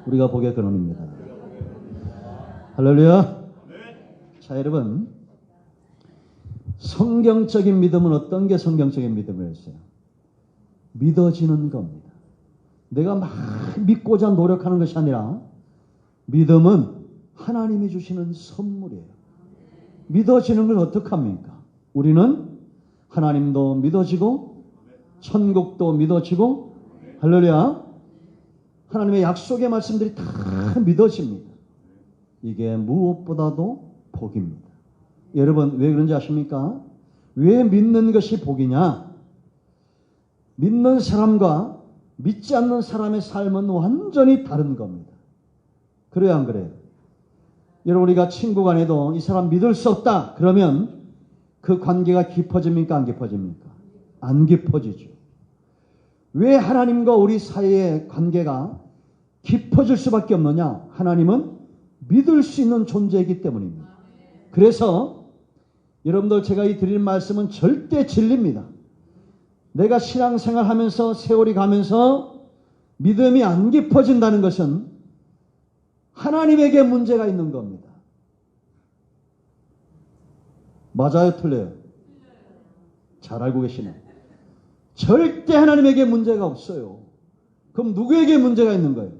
우리가 복의 근원입니다. 할렐루야. 자, 여러분, 성경적인 믿음은 어떤 게 성경적인 믿음을 했어요? 믿어지는 겁니다. 내가 막 믿고자 노력하는 것이 아니라 믿음은 하나님이 주시는 선물이에요. 믿어지는 걸 어떻게 합니까? 우리는 하나님도 믿어지고 천국도 믿어지고 할렐루야, 하나님의 약속의 말씀들이 다 믿어집니다. 이게 무엇보다도 복입니다. 여러분, 왜 그런지 아십니까? 왜 믿는 것이 복이냐? 믿는 사람과 믿지 않는 사람의 삶은 완전히 다른 겁니다. 그래요, 안 그래요? 여러분, 우리가 친구 간에도 이 사람 믿을 수 없다 그러면 그 관계가 깊어집니까, 안 깊어집니까? 안 깊어지죠. 왜 하나님과 우리 사이의 관계가 깊어질 수밖에 없느냐? 하나님은 믿을 수 있는 존재이기 때문입니다. 그래서 여러분들, 제가 이 드리는 말씀은 절대 진리입니다. 내가 신앙생활 하면서 세월이 가면서 믿음이 안 깊어진다는 것은 하나님에게 문제가 있는 겁니다. 맞아요, 틀려요? 잘 알고 계시네. 절대 하나님에게 문제가 없어요. 그럼 누구에게 문제가 있는 거예요?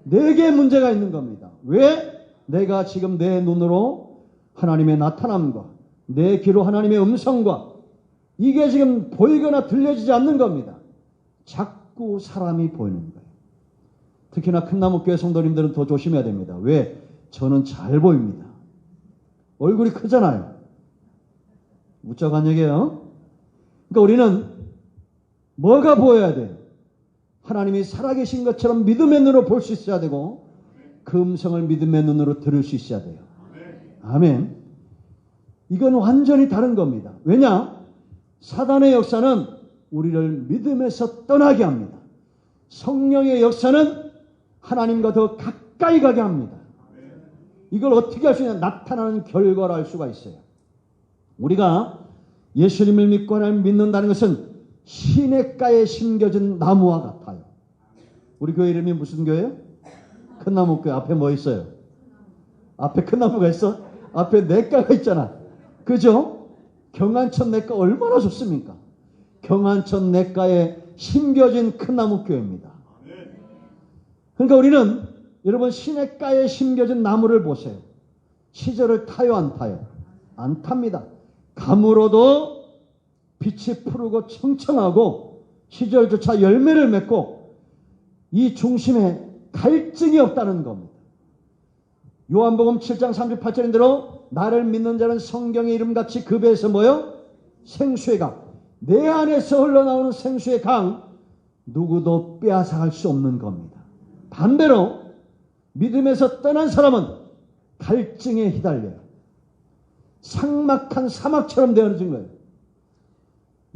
내게 문제가 있는 겁니다. 왜? 내가 지금 내 눈으로 하나님의 나타남과 내 귀로 하나님의 음성과 이게 지금 보이거나 들려지지 않는 겁니다. 자꾸 사람이 보이는 거예요. 특히나 큰나무교회 성도님들은 더 조심해야 됩니다. 왜? 저는 잘 보입니다. 얼굴이 크잖아요. 무척한 얘기예요. 그러니까 우리는 뭐가 보여야 돼요? 하나님이 살아계신 것처럼 믿음의 눈으로 볼 수 있어야 되고 그 음성을 믿음의 눈으로 들을 수 있어야 돼요. 아멘. 이건 완전히 다른 겁니다. 왜냐? 사단의 역사는 우리를 믿음에서 떠나게 합니다. 성령의 역사는 하나님과 더 가까이 가게 합니다. 이걸 어떻게 할 수 있냐? 나타나는 결과를 알 수가 있어요. 우리가 예수님을 믿고 하나님을 믿는다는 것은 시냇가에 심겨진 나무와 같아요. 우리 교회 이름이 무슨 교회예요? 큰나무교회. 앞에 뭐 있어요? 앞에 큰 나무가 있어? 앞에 냇가가 있잖아. 그죠? 경안천 냇가 얼마나 좋습니까? 경안천 냇가에 심겨진 큰나무교회입니다. 그러니까 우리는 여러분, 시냇가에 심겨진 나무를 보세요. 시절을 타요, 안 타요? 안 탑니다. 가물어도 빛이 푸르고 청청하고 시절조차 열매를 맺고 이 중심에 갈증이 없다는 겁니다. 요한복음 7장 38절인대로 나를 믿는 자는 성경의 이름같이 그 배에서 뭐요? 생수의 강. 내 안에서 흘러나오는 생수의 강, 누구도 빼앗아갈 수 없는 겁니다. 반대로 믿음에서 떠난 사람은 갈증에 휘달려요. 삭막한 사막처럼 되어진 거예요.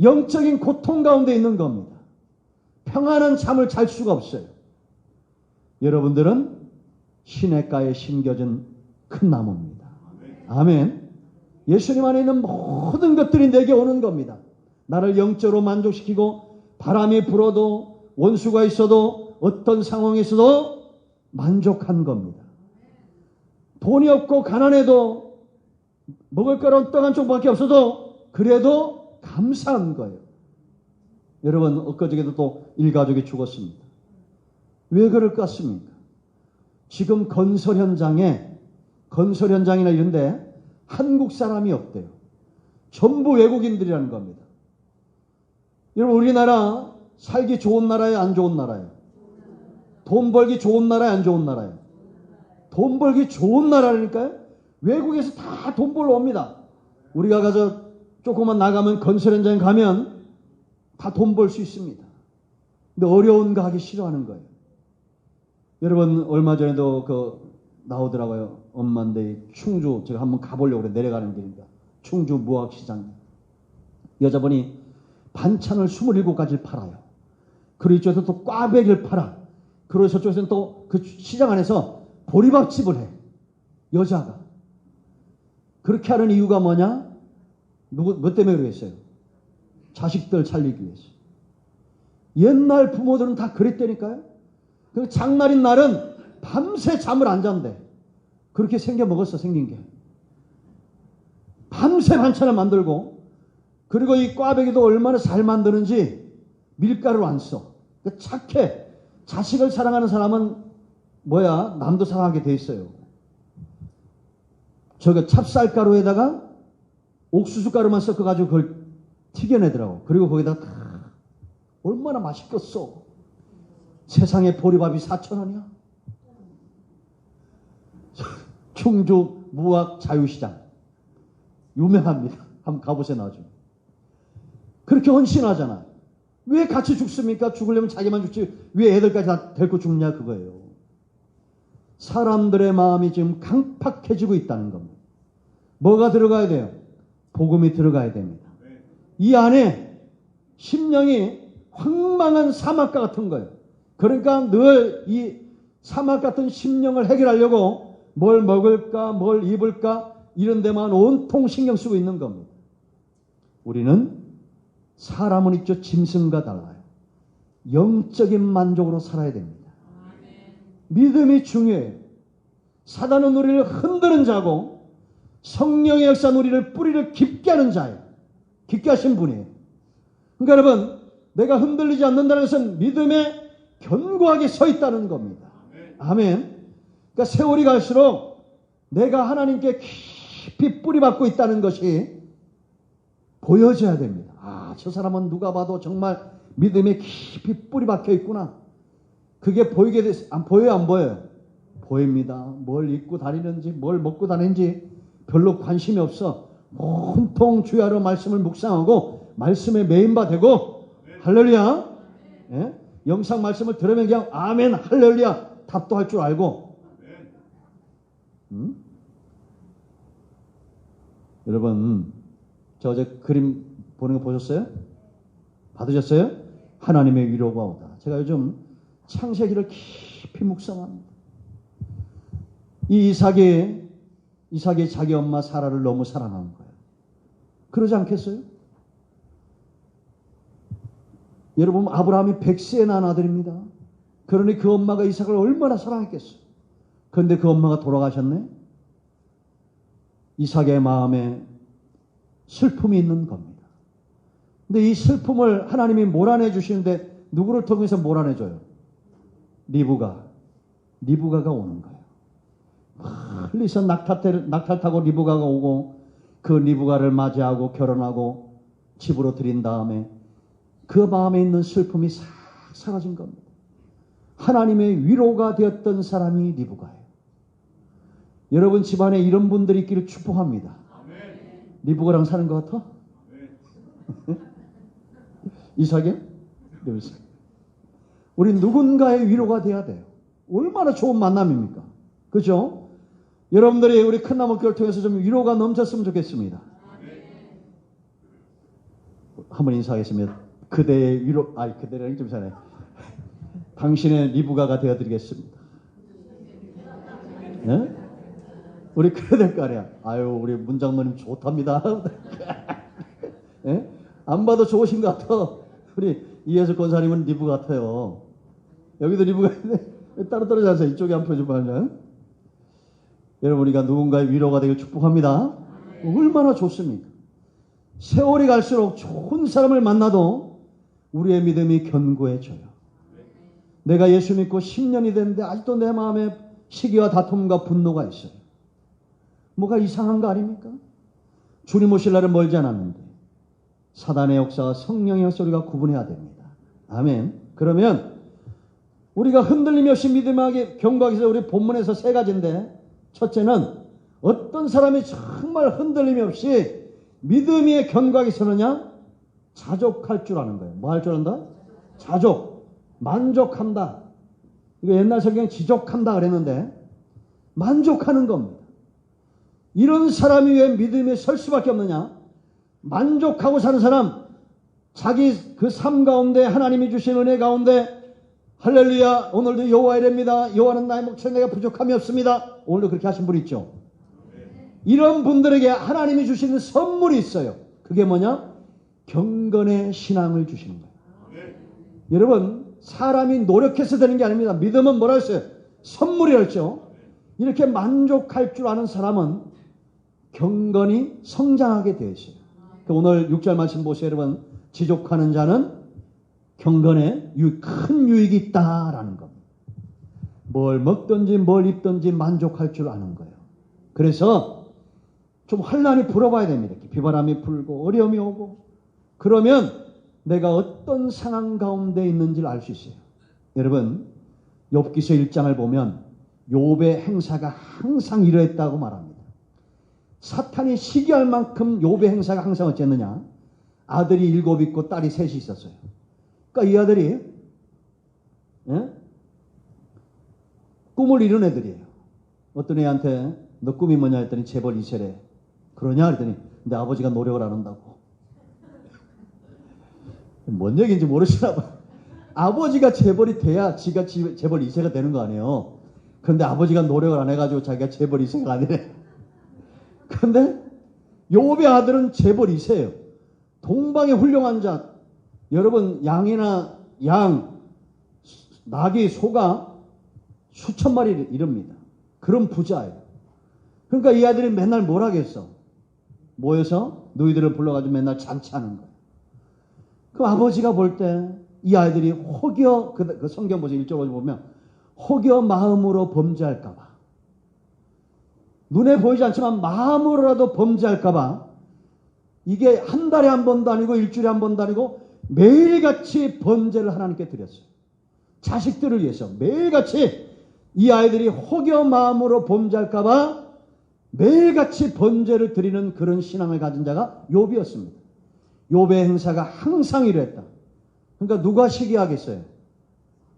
영적인 고통 가운데 있는 겁니다. 평안한 잠을 잘 수가 없어요. 여러분들은 시냇가에 심겨진 큰 나무입니다. 아멘. 예수님 안에 있는 모든 것들이 내게 오는 겁니다. 나를 영적으로 만족시키고 바람이 불어도 원수가 있어도 어떤 상황에서도 만족한 겁니다. 돈이 없고 가난해도 먹을 거는 떡 한 쪽밖에 없어도 그래도 감사한 거예요. 여러분, 엊그저께도 또 일가족이 죽었습니다. 왜 그럴 것 같습니까? 지금 건설 현장이나 이런데 한국 사람이 없대요. 전부 외국인들이라는 겁니다. 여러분, 우리나라 살기 좋은 나라예요, 안 좋은 나라예요? 돈 벌기 좋은 나라예요, 안 좋은 나라예요? 돈 벌기 좋은 나라니까요. 외국에서 다 돈 벌러 옵니다. 우리가 가서 조금만 나가면 건설 현장에 가면 다 돈 벌 수 있습니다. 근데 어려운 거 하기 싫어하는 거예요. 여러분, 얼마 전에도 나오더라고요. 엄만대 충주, 제가 한번 가보려고 그래. 내려가는 길입니다. 충주 무학시장. 여자분이 반찬을 27가지를 팔아요. 그리고 이쪽에서 또 꽈배기를 팔아. 그리고 저쪽에서는 또 그 시장 안에서 보리밥집을 해. 여자가. 그렇게 하는 이유가 뭐냐? 뭐 때문에 그러겠어요? 자식들 살리기 위해서. 옛날 부모들은 다 그랬다니까요. 그 장날인 날은 밤새 잠을 안 잔대. 그렇게 생겨 먹었어, 생긴 게. 밤새 반찬을 만들고, 그리고 이 꽈배기도 얼마나 잘 만드는지 밀가루를 안 써. 착해. 자식을 사랑하는 사람은 남도 사랑하게 돼 있어요. 저거 찹쌀가루에다가 옥수수가루만 섞어가지고 그걸 튀겨내더라고. 그리고 거기다가 얼마나 맛있겠어. 세상에 보리밥이 4,000원이야. 충주 무학 자유시장 유명합니다. 한번 가보세요. 나중에. 그렇게 헌신하잖아. 왜 같이 죽습니까? 죽으려면 자기만 죽지 왜 애들까지 다 데리고 죽냐 그거예요. 사람들의 마음이 지금 강팍해지고 있다는 겁니다. 뭐가 들어가야 돼요? 복음이 들어가야 됩니다. 이 안에 심령이 황망한 사막과 같은 거예요. 그러니까 늘 이 사막 같은 심령을 해결하려고 뭘 먹을까 뭘 입을까 이런 데만 온통 신경 쓰고 있는 겁니다. 우리는 사람은 있죠. 짐승과 달라요. 영적인 만족으로 살아야 됩니다. 믿음이 중요해요. 사단은 우리를 흔드는 자고 성령의 역사는 우리를 뿌리를 깊게 하는 자예요. 깊게 하신 분이에요. 그러니까 여러분, 내가 흔들리지 않는다는 것은 믿음에 견고하게 서 있다는 겁니다. 아멘. 그러니까 세월이 갈수록 내가 하나님께 깊이 뿌리박고 있다는 것이 보여져야 됩니다. 아, 저 사람은 누가 봐도 정말 믿음에 깊이 뿌리박혀 있구나. 그게 보이게 안 보여요, 안 보여요? 보입니다. 뭘 입고 다니는지, 뭘 먹고 다니는지 별로 관심이 없어. 온통 주야로 말씀을 묵상하고 말씀에 메인바 되고 할렐루야. 예? 영상 말씀을 들으면 그냥 아멘 할렐루야 답도 할 줄 알고. 여러분, 저 어제 그림 보는 거 보셨어요? 받으셨어요? 하나님의 위로가 오다. 제가 요즘 창세기를 깊이 묵상합니다. 이 이삭이 자기 엄마 사라를 너무 사랑한 거예요. 그러지 않겠어요? 여러분, 아브라함이 100세에 낳은 아들입니다. 그러니 그 엄마가 이삭을 얼마나 사랑했겠어요. 그런데 그 엄마가 돌아가셨네. 이삭의 마음에 슬픔이 있는 겁니다. 근데 이 슬픔을 하나님이 몰아내 주시는데 누구를 통해서 몰아내줘요? 리브가가 오는 거예요. 멀리서 낙타 타고 리브가가 오고 그 리브가를 맞이하고 결혼하고 집으로 들인 다음에 그 마음에 있는 슬픔이 싹 사라진 겁니다. 하나님의 위로가 되었던 사람이 리브가예요. 여러분 집안에 이런 분들이 있기를 축복합니다. 리브가랑 사는 것 같아? 이삭이요? 네, 이삭. 우리 누군가의 위로가 돼야 돼요. 얼마나 좋은 만남입니까? 그죠? 여러분들이 우리 큰나무교를 통해서 좀 위로가 넘쳤으면 좋겠습니다. 한번 인사하겠습니다. 그대의 위로, 그대랑 좀 잘해. 당신의 리브가가 되어드리겠습니다. 네? 우리 그래야 될 거 아니야. 아유, 우리 문장모님 좋답니다. 네? 안 봐도 좋으신 것 같아. 우리 이혜수 권사님은 리브 같아요. 여기도 리브가 있는데 따로 떨어져 앉아서 이쪽에 한 표 좀 봐요. 여러분, 우리가 누군가의 위로가 되길 축복합니다. 얼마나 좋습니까? 세월이 갈수록 좋은 사람을 만나도 우리의 믿음이 견고해져요. 내가 예수 믿고 10년이 됐는데 아직도 내 마음에 시기와 다툼과 분노가 있어요. 뭐가 이상한 거 아닙니까? 주님 오실 날은 멀지 않았는데 사단의 역사와 성령의 역사 우리가 구분해야 됩니다. 아멘. 그러면 우리가 흔들림이 없이 믿음하게 견고하게 해서 우리 본문에서 세 가지인데, 첫째는 어떤 사람이 정말 흔들림이 없이 믿음이 견고하게 서느냐? 자족할 줄 아는 거예요. 뭐 할 줄 안다? 자족. 만족한다. 이거 옛날 성경 지족한다 그랬는데 만족하는 겁니다. 이런 사람이 왜 믿음에 설 수밖에 없느냐? 만족하고 사는 사람, 자기 그 삶 가운데 하나님이 주신 은혜 가운데 할렐루야, 오늘도 여호와의 이랍니다. 여호와는 나의 목자, 내가 부족함이 없습니다. 오늘도 그렇게 하신 분 있죠. 이런 분들에게 하나님이 주시는 선물이 있어요. 그게 뭐냐? 경건의 신앙을 주시는 거예요. 여러분, 사람이 노력해서 되는 게 아닙니다. 믿음은 뭐라 했어요? 선물이었죠. 이렇게 만족할 줄 아는 사람은 경건이 성장하게 되어 있어요. 오늘 6절 말씀 보세요. 여러분, 지족하는 자는 경건에 큰 유익이 있다라는 겁니다. 뭘 먹든지 뭘 입든지 만족할 줄 아는 거예요. 그래서 좀 환난이 불어봐야 됩니다. 비바람이 불고 어려움이 오고 그러면 내가 어떤 상황 가운데 있는지를 알 수 있어요. 여러분, 욥기서 1장을 보면 욥의 행사가 항상 이러했다고 말합니다. 사탄이 시기할 만큼 욥의 행사가 항상 어쨌느냐? 아들이 7 있고 딸이 3이 있었어요. 그러니까 이 아들이 꿈을 이룬 애들이에요. 어떤 애한테 너 꿈이 뭐냐 했더니 재벌 2세래. 그러냐 했더니 내 아버지가 노력을 안 한다고. 뭔 얘기인지 모르시나 봐요. 아버지가 재벌이 돼야 지가 재벌 2세가 되는 거 아니에요. 그런데 아버지가 노력을 안 해가지고 자기가 재벌 2세가 아니래. 그런데 욥의 아들은 재벌 2세예요. 동방의 훌륭한 자. 여러분, 양이나 양, 낙이, 소가 수천 마리 이릅니다. 그런 부자예요. 그러니까 이 아들이 맨날 뭘 하겠어? 모여서 너희들을 불러가지고 맨날 잔치하는 거예요. 그 아버지가 볼 때 이 아이들이 혹여, 그 성경 보세요. 1절을 보면 혹여 마음으로 범죄할까봐, 눈에 보이지 않지만 마음으로라도 범죄할까봐, 이게 한 달에 한 번도 아니고 일주일에 한 번도 아니고 매일같이 번제를 하나님께 드렸어요. 자식들을 위해서 매일같이 이 아이들이 혹여 마음으로 범죄할까봐 매일같이 번제를 드리는 그런 신앙을 가진 자가 욥이었습니다. 욥의 행사가 항상 이랬다. 그러니까 누가 시기하겠어요?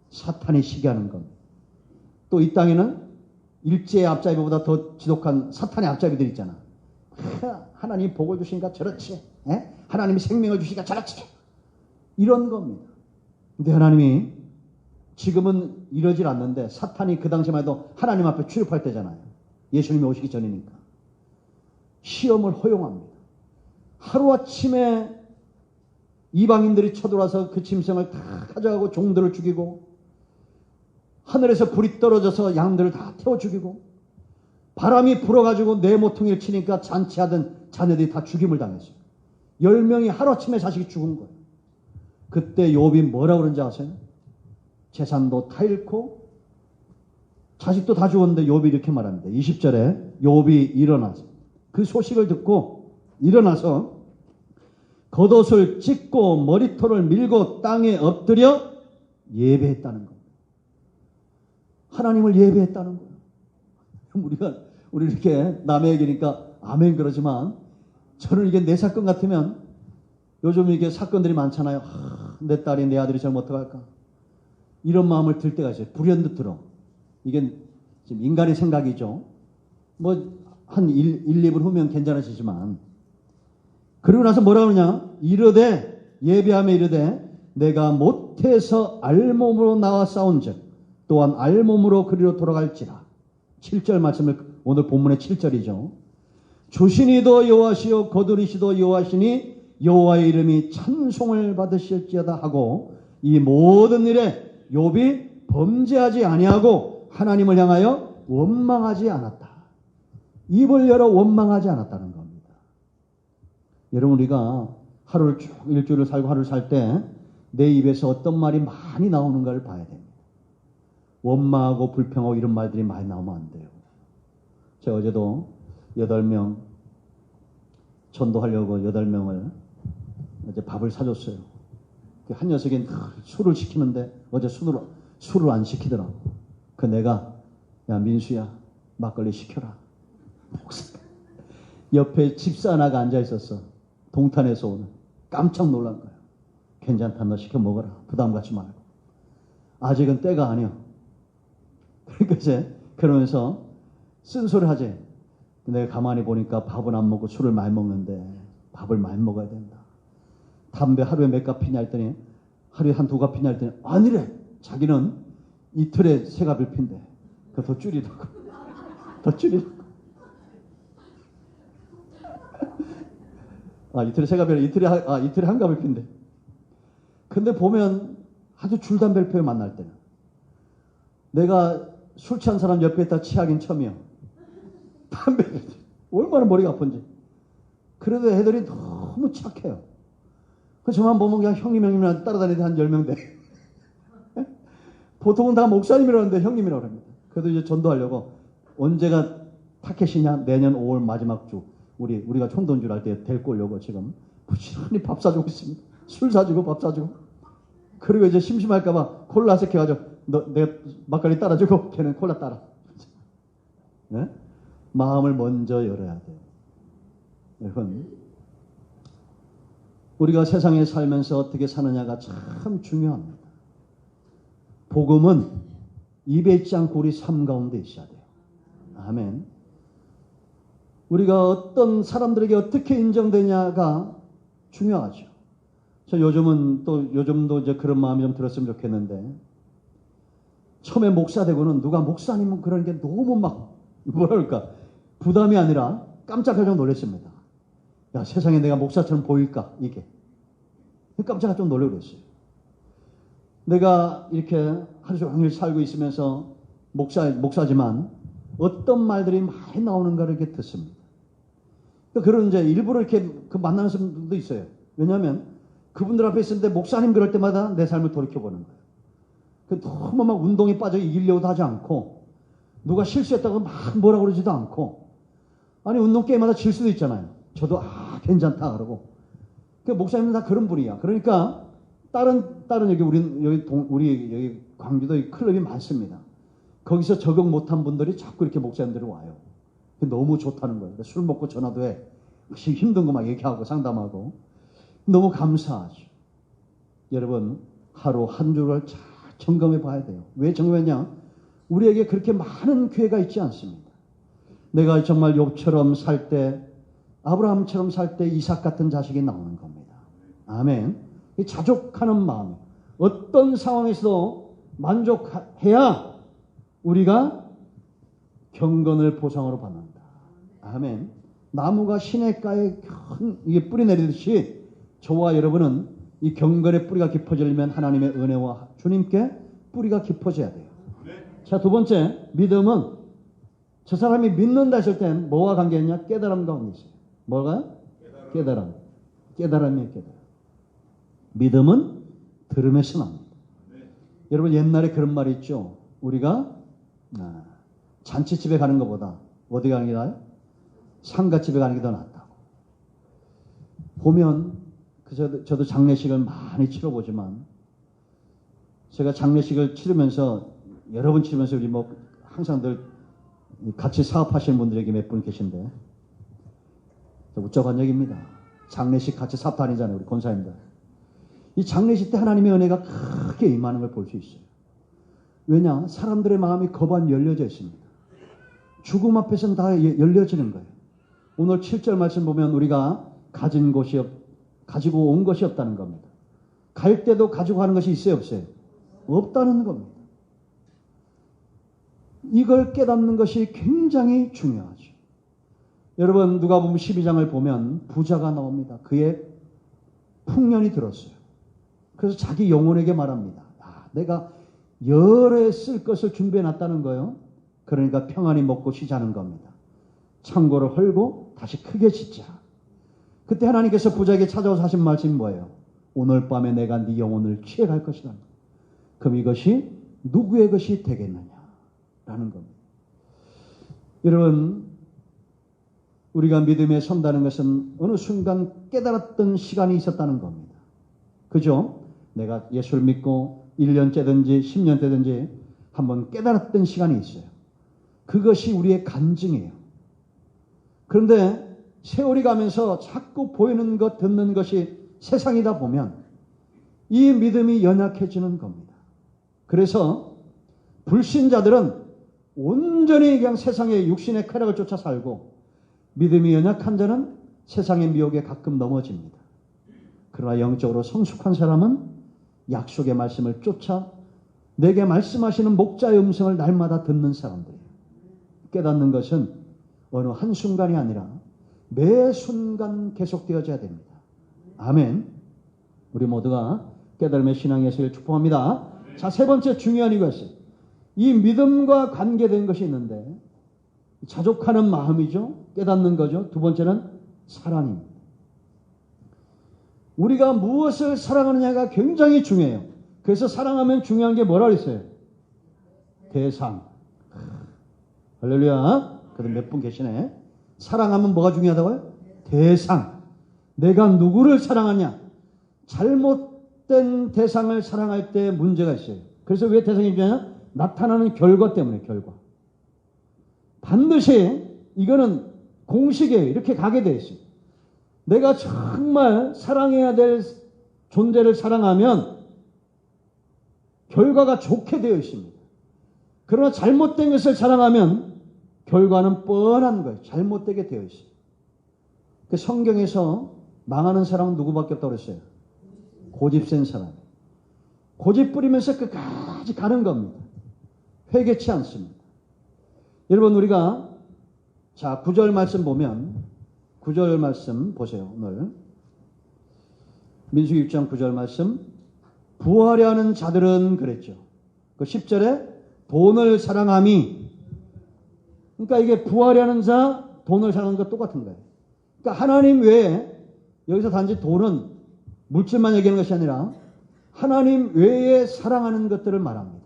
사탄이 시기하는 겁니다. 또 이 땅에는 일제의 앞잡이보다 더 지독한 사탄의 앞잡이들 있잖아. 하나님이 복을 주시니까 저렇지. 하나님이 생명을 주시니까 저렇지. 이런 겁니다. 근데 하나님이 지금은 이러질 않는데 사탄이 그 당시만 해도 하나님 앞에 출입할 때잖아요. 예수님이 오시기 전이니까. 시험을 허용합니다. 하루아침에 이방인들이 쳐들어와서 그 짐승을 다 가져가고 종들을 죽이고, 하늘에서 불이 떨어져서 양들을 다 태워 죽이고, 바람이 불어가지고 내 모퉁이를 치니까 잔치하던 자녀들이 다 죽임을 당했어요. 10명이 하루아침에 자식이 죽은 거예요. 그때 욥이 뭐라고 그런지 아세요? 재산도 다 잃고 자식도 다 죽었는데 욥이 이렇게 말합니다. 20절에 욥이 일어나서, 그 소식을 듣고 일어나서 겉옷을 찢고 머리털을 밀고 땅에 엎드려 예배했다는 겁니다. 하나님을 예배했다는 거예요. 우리 이렇게 남의 얘기니까 아멘 그러지만, 저는 이게 내 사건 같으면, 요즘 이게 사건들이 많잖아요. 내 딸이 내 아들이 저러면 어떡할까? 이런 마음을 들 때가 있어요. 불현듯 들어. 이게 지금 인간의 생각이죠. 한 1, 2분 후면 괜찮아지지만, 그러고 나서 뭐라 그러냐? 이르되, 예배하며 이르되, 내가 못해서 알몸으로 나와 싸운즉 또한 알몸으로 그리로 돌아갈지라. 7절 말씀을, 오늘 본문의 7절이죠. 주신이도 여호와시요 거두리시도 여호와시니 여호와의 이름이 찬송을 받으실지어다 하고, 이 모든 일에 욥이 범죄하지 아니하고 하나님을 향하여 원망하지 않았다. 입을 열어 원망하지 않았다는 겁니다. 여러분, 우리가 하루를 쭉 일주일을 살고 하루를 살 때 내 입에서 어떤 말이 많이 나오는가를 봐야 됩니다. 원망하고 불평하고 이런 말들이 많이 나오면 안 돼요. 제가 어제도 8명 전도하려고 8명을 어제 밥을 사줬어요. 한 녀석이 술을 시키는데 어제 술을 안 시키더라고. 그 내가, 야 민수야 막걸리 시켜라. 옆에 집사 하나가 앉아 있었어. 동탄에서 오는. 깜짝 놀란 거야. 괜찮다, 너 시켜 먹어라. 부담 갖지 말고. 아직은 때가 아니야. 그러니까 이제 그러면서 쓴소리 하지. 내가 가만히 보니까 밥은 안 먹고 술을 많이 먹는데 밥을 많이 먹어야 된다. 담배 하루에 몇 갑 피냐 했더니 하루에 한 2갑 피냐 했더니 아니래. 자기는 이틀에 3갑을 핀대. 그거 더 줄이라고. 더 줄이라고. 이틀에 3갑이 아니라 이틀에 1갑을 핀대. 근데 보면 아주 줄담배를 펴요, 만날 때는. 내가 술 취한 사람 옆에다 취하긴 처음이야. 담배 얼마나 머리가 아픈지. 그래도 애들이 너무 착해요. 그래서 저만 보면 그냥 형님한테 따라다니는데 한 10명 돼. 보통은 다 목사님이라는데 형님이라고 합니다. 그래도 이제 전도하려고 언제가 타켓이냐? 내년 5월 마지막 주 우리가 총돈줄 할 때 데리고 오려고 지금 부지런히 밥 사주고 있습니다. 술 사주고 밥 사주고. 그리고 이제 심심할까봐 콜라 색해가지고 내가 막걸리 따라주고 걔는 콜라 따라. 네? 마음을 먼저 열어야 돼요. 여러분, 우리가 세상에 살면서 어떻게 사느냐가 참 중요합니다. 복음은 입에 있지 않고 우리 삶 가운데 있어야 돼요. 아멘. 우리가 어떤 사람들에게 어떻게 인정되냐가 중요하죠. 저 요즘도 이제 그런 마음이 좀 들었으면 좋겠는데, 처음에 목사 되고는 누가 목사님은 그런 게 너무 막, 뭐랄까, 부담이 아니라 깜짝하게 놀랐습니다. 야, 세상에 내가 목사처럼 보일까, 이게. 깜짝 좀 놀라고 그랬어요. 내가 이렇게 하루 종일 살고 있으면서 목사지만 어떤 말들이 많이 나오는가를 이렇게 듣습니다. 그런 이제 일부러 이렇게 만나는 사람들도 있어요. 왜냐하면 그분들 앞에 있을 때 목사님 그럴 때마다 내 삶을 돌이켜보는 거예요. 너무 막 운동에 빠져 이기려고도 하지 않고, 누가 실수했다고 막 뭐라 그러지도 않고, 아니 운동 게임마다 질 수도 있잖아요. 저도 괜찮다 그러고. 목사님은 다 그런 분이야. 그러니까 다른 우리 광주도 클럽이 많습니다. 거기서 적응 못한 분들이 자꾸 이렇게 목사님들이 와요. 너무 좋다는 거예요. 술 먹고 전화도 해. 힘든 거 막 얘기하고 상담하고. 너무 감사하죠. 여러분, 하루 한 주를 잘 점검해 봐야 돼요. 왜 점검했냐? 우리에게 그렇게 많은 기회가 있지 않습니다. 내가 정말 욥처럼 살 때, 아브라함처럼 살 때 이삭 같은 자식이 나오는 겁니다. 아멘. 이 자족하는 마음, 어떤 상황에서도 만족해야 우리가 경건을 보상으로 받는다. 아멘. 나무가 시냇가에 큰 이게 뿌리 내리듯이 저와 여러분은 이 경건의 뿌리가 깊어지려면 하나님의 은혜와 주님께 뿌리가 깊어져야 돼요. 자, 두 번째, 믿음은 저 사람이 믿는다 했을 땐 뭐와 관계있냐? 깨달음 가운데 있어요. 뭐가? 깨달음. 깨달음이에요, 깨달음. 믿음은 들음에서 납니다. 여러분, 옛날에 그런 말이 있죠. 우리가 잔치집에 가는 것보다 어디 가는 게 나아요? 상가집에 가는 게 더 낫다고. 보면 저도 장례식을 많이 치러보지만, 제가 장례식을 치르면서 여러 번 치르면서 우리 뭐 항상 늘 같이 사업하시는 분들에게 몇 분 계신데, 우쩍한 얘기입니다. 장례식 같이 사업 다니잖아요, 우리 권사님들. 이 장례식 때 하나님의 은혜가 크게 임하는 걸 볼 수 있어요. 왜냐? 사람들의 마음이 거반 열려져 있습니다. 죽음 앞에서는 다 열려지는 거예요. 오늘 7절 말씀 보면 우리가 가지고 온 것이 없다는 겁니다. 갈 때도 가지고 가는 것이 있어요, 없어요? 없다는 겁니다. 이걸 깨닫는 것이 굉장히 중요하죠. 여러분, 누가복음 12장을 보면 부자가 나옵니다. 그의 풍년이 들었어요. 그래서 자기 영혼에게 말합니다. 내가 열에 쓸 것을 준비해 놨다는 거예요. 그러니까 평안히 먹고 쉬자는 겁니다. 창고를 헐고 다시 크게 짓자. 그때 하나님께서 부자에게 찾아와서 하신 말씀이 뭐예요? 오늘 밤에 내가 네 영혼을 취해갈 것이다. 그럼 이것이 누구의 것이 되겠느냐? 라는 겁니다. 여러분, 우리가 믿음에 선다는 것은 어느 순간 깨달았던 시간이 있었다는 겁니다. 그죠? 내가 예수를 믿고 1년째든지 10년째든지 한번 깨달았던 시간이 있어요. 그것이 우리의 간증이에요. 그런데 세월이 가면서 자꾸 보이는 것, 듣는 것이 세상이다 보면 이 믿음이 연약해지는 겁니다. 그래서 불신자들은 온전히 그냥 세상의 육신의 쾌락을 쫓아 살고, 믿음이 연약한 자는 세상의 미혹에 가끔 넘어집니다. 그러나 영적으로 성숙한 사람은 약속의 말씀을 쫓아 내게 말씀하시는 목자의 음성을 날마다 듣는 사람들이에요. 깨닫는 것은 어느 한순간이 아니라 매 순간 계속되어져야 됩니다. 아멘. 우리 모두가 깨달음의 신앙의 세계를 축복합니다. 자, 세 번째 중요한 이것은 이 믿음과 관계된 것이 있는데 자족하는 마음이죠. 깨닫는 거죠. 두 번째는 사랑입니다. 우리가 무엇을 사랑하느냐가 굉장히 중요해요. 그래서 사랑하면 중요한 게 뭐라 그랬어요? 대상. 할렐루야. 그래도 몇 분 계시네. 사랑하면 뭐가 중요하다고요? 대상. 내가 누구를 사랑하냐? 잘못된 대상을 사랑할 때 문제가 있어요. 그래서 왜 대상이 중요하냐? 나타나는 결과 때문에, 결과. 반드시 이거는 공식이에요. 이렇게 가게 돼 있어요. 내가 정말 사랑해야 될 존재를 사랑하면 결과가 좋게 되어 있습니다. 그러나 잘못된 것을 사랑하면 결과는 뻔한 거예요. 잘못되게 되어 있어요. 그 성경에서 망하는 사람은 누구밖에 없다고 그랬어요? 고집센 사람. 고집 부리면서 끝까지 가는 겁니다. 회개치 않습니다. 여러분 우리가 자 9절 말씀 보면 9절 말씀 보세요. 오늘 민수기 6장 9절 말씀 부하려 하는 자들은 그랬죠. 그 10절에 돈을 사랑함이 그러니까 이게 부하려 하는 자 돈을 사랑하는 것 똑같은 거예요. 그러니까 하나님 외에 여기서 단지 돈은 물질만 얘기하는 것이 아니라 하나님 외에 사랑하는 것들을 말합니다.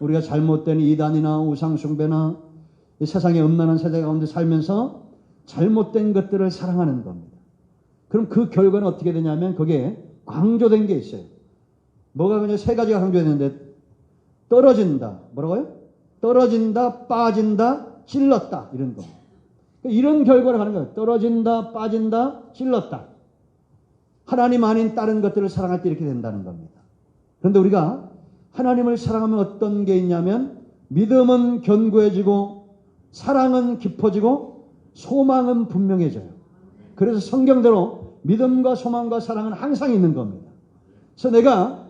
우리가 잘못된 이단이나 우상숭배나 이 세상의 음란한 세대 가운데 살면서 잘못된 것들을 사랑하는 겁니다. 그럼 그 결과는 어떻게 되냐면 거기에 강조된 게 있어요. 뭐가 그냥 세 가지가 강조됐는데 떨어진다. 뭐라고요? 떨어진다, 빠진다, 찔렀다. 이런 겁니다. 이런 결과를 하는 거예요. 떨어진다, 빠진다, 찔렀다. 하나님 아닌 다른 것들을 사랑할 때 이렇게 된다는 겁니다. 그런데 우리가 하나님을 사랑하면 어떤 게 있냐면 믿음은 견고해지고 사랑은 깊어지고 소망은 분명해져요. 그래서 성경대로 믿음과 소망과 사랑은 항상 있는 겁니다. 그래서 내가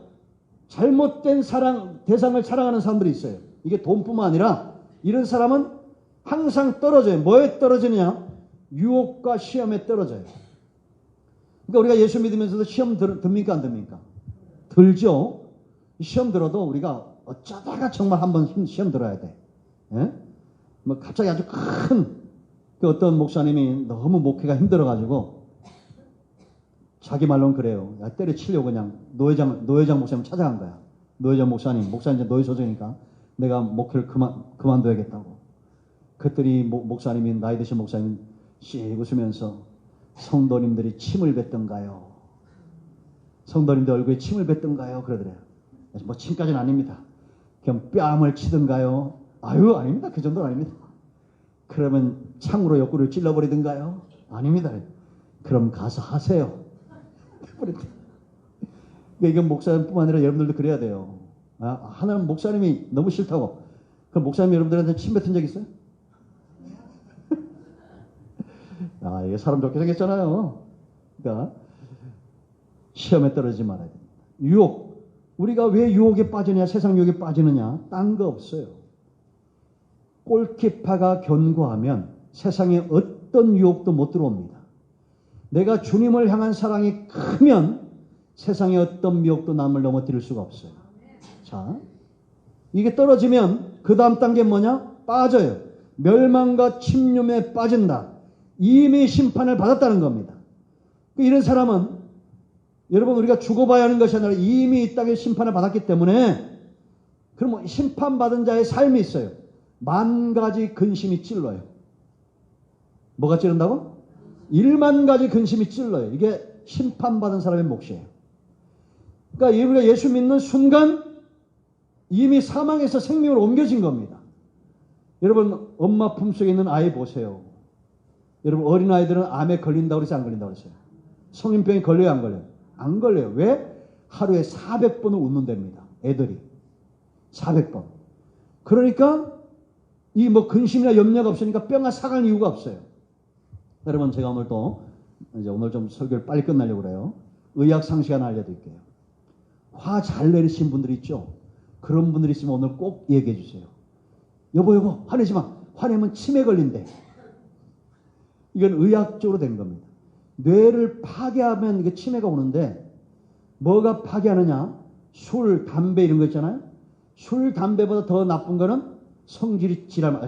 잘못된 대상을 사랑하는 사람들이 있어요. 이게 돈뿐만 아니라 이런 사람은 항상 떨어져요. 뭐에 떨어지느냐? 유혹과 시험에 떨어져요. 그러니까 우리가 예수 믿으면서도 시험 듭니까 안 듭니까? 들죠. 시험 들어도 우리가 어쩌다가 정말 한번 시험 들어야 돼. 예? 뭐 갑자기 아주 큰 그 어떤 목사님이 너무 목회가 힘들어가지고 자기 말로는 그래요. 야, 때려치려고 그냥 노회장 목사님 찾아간 거야. 노회장 목사님 이제 노예 소속이니까 내가 목회를 그만둬야겠다고. 그랬더니 목사님이 나이 드신 목사님 씩 웃으면서 성도님들이 침을 뱉던가요? 성도님들 얼굴에 침을 뱉던가요? 그러더래요. 뭐 침까지는 아닙니다. 그냥 뺨을 치던가요? 아유 아닙니다. 그 정도는 아닙니다. 그러면 창으로 옆구리를 찔러버리던가요? 아닙니다. 그럼 가서 하세요. 이건 목사님뿐만 아니라 여러분들도 그래야 돼요. 하나님 목사님이 너무 싫다고. 그럼 목사님 여러분들한테 침 뱉은 적 있어요? 이게 사람 좋게 생겼잖아요. 그러니까 시험에 떨어지지 말아야 됩니다. 유혹. 우리가 왜 유혹에 빠지느냐, 세상 유혹에 빠지느냐, 딴 거 없어요. 골키파가 견고하면 세상에 어떤 유혹도 못 들어옵니다. 내가 주님을 향한 사랑이 크면 세상에 어떤 미혹도 남을 넘어뜨릴 수가 없어요. 자, 이게 떨어지면 그 다음 단계 뭐냐? 빠져요. 멸망과 침륜에 빠진다. 이미 심판을 받았다는 겁니다. 이런 사람은 여러분 우리가 죽어봐야 하는 것이 아니라 이미 이 땅에 심판을 받았기 때문에 그럼 심판받은 자의 삶이 있어요. 10,000가지 근심이 찔러요. 뭐가 찌른다고? 10,000가지 근심이 찔러요. 이게 심판받은 사람의 몫이에요. 그러니까 우리가 예수 믿는 순간 이미 사망에서 생명으로 옮겨진 겁니다. 여러분 엄마 품속에 있는 아이 보세요. 여러분 어린아이들은 암에 걸린다고 그래서 안 걸린다고 그랬어요. 성인병에 걸려요 안 걸려요? 안 걸려요. 왜? 하루에 400번을 웃는답니다. 애들이. 400번. 그러니까 이 뭐 근심이나 염려가 없으니까 뼈가 사갈 이유가 없어요. 여러분 제가 오늘 좀 설교를 빨리 끝내려고 그래요. 의학 상식 하나 알려드릴게요. 화 잘 내리신 분들 있죠? 그런 분들 있으면 오늘 꼭 얘기해 주세요. 여보 화내지 마. 화내면 치매 걸린대. 이건 의학적으로 된 겁니다. 뇌를 파괴하면 이게 치매가 오는데 뭐가 파괴하느냐? 술, 담배 이런 거 있잖아요. 술, 담배보다 더 나쁜 거는 성질이 지랄,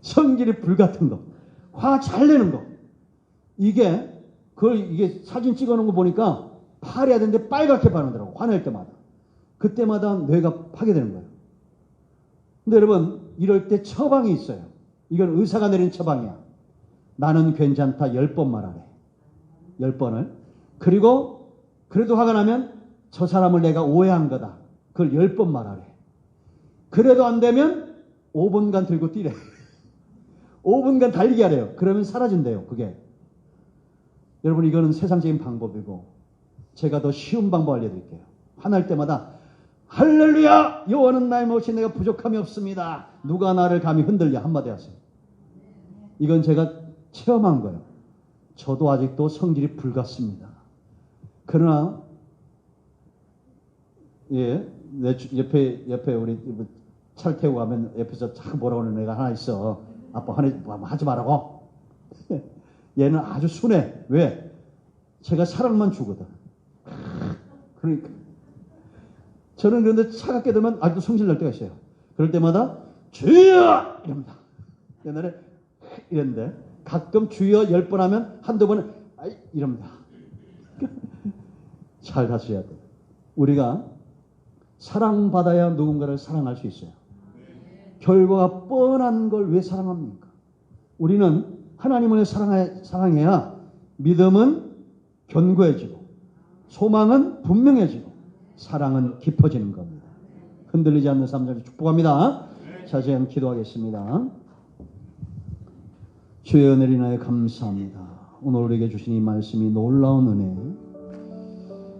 성질이 불같은 거, 화 잘 내는 거. 이게 사진 찍어 놓은 거 보니까 파래야 되는데 빨갛게 바르더라고. 화낼 때마다. 그때마다 뇌가 파괴되는 거예요. 근데 여러분, 이럴 때 처방이 있어요. 이건 의사가 내린 처방이야. 나는 괜찮다 10번 말하래. 10번을. 그리고 그래도 화가 나면 저 사람을 내가 오해한 거다. 그걸 10번 말하래. 그래도 안 되면 5분간 들고 뛰래. 5분간 달리기 하래요. 그러면 사라진대요. 그게. 여러분, 이거는 세상적인 방법이고 제가 더 쉬운 방법 알려드릴게요. 화날 때마다 할렐루야! 여호와는 나의 모시 내가 부족함이 없습니다. 누가 나를 감히 흔들려? 한마디 하세요. 이건 제가 체험한 거예요. 저도 아직도 성질이 불같습니다. 그러나 내 옆에 우리 차를 태우고 가면 옆에서 참 뭐라고 하는 애가 하나 있어. 아빠 하지 말라고. 얘는 아주 순해. 왜? 제가 사랑만 주거든. 그러니까 저는 그런데 차갑게 되면 아직도 성질 날 때가 있어요. 그럴 때마다 주여! 이럽니다. 옛날에 이랬는데 가끔 주여 10번 하면 한두 번은 이럽니다. 잘 다스려야 돼요. 우리가 사랑받아야 누군가를 사랑할 수 있어요. 결과가 뻔한 걸 왜 사랑합니까? 우리는 하나님을 사랑해야 믿음은 견고해지고 소망은 분명해지고 사랑은 깊어지는 겁니다. 흔들리지 않는 삶을 축복합니다. 자세히 한번 기도하겠습니다. 주의 은혜를 인하여 감사합니다. 오늘 우리에게 주신 이 말씀이 놀라운 은혜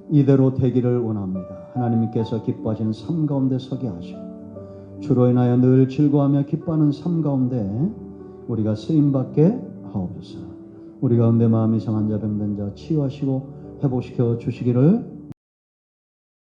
이대로 되기를 원합니다. 하나님께서 기뻐하시는 삶 가운데 서게 하시고 주로 인하여 늘 즐거워하며 기뻐하는 삶 가운데 우리가 쓰임받게 하옵소서. 우리 가운데 마음이 상한 자 병든 자 치유하시고 회복시켜 주시기를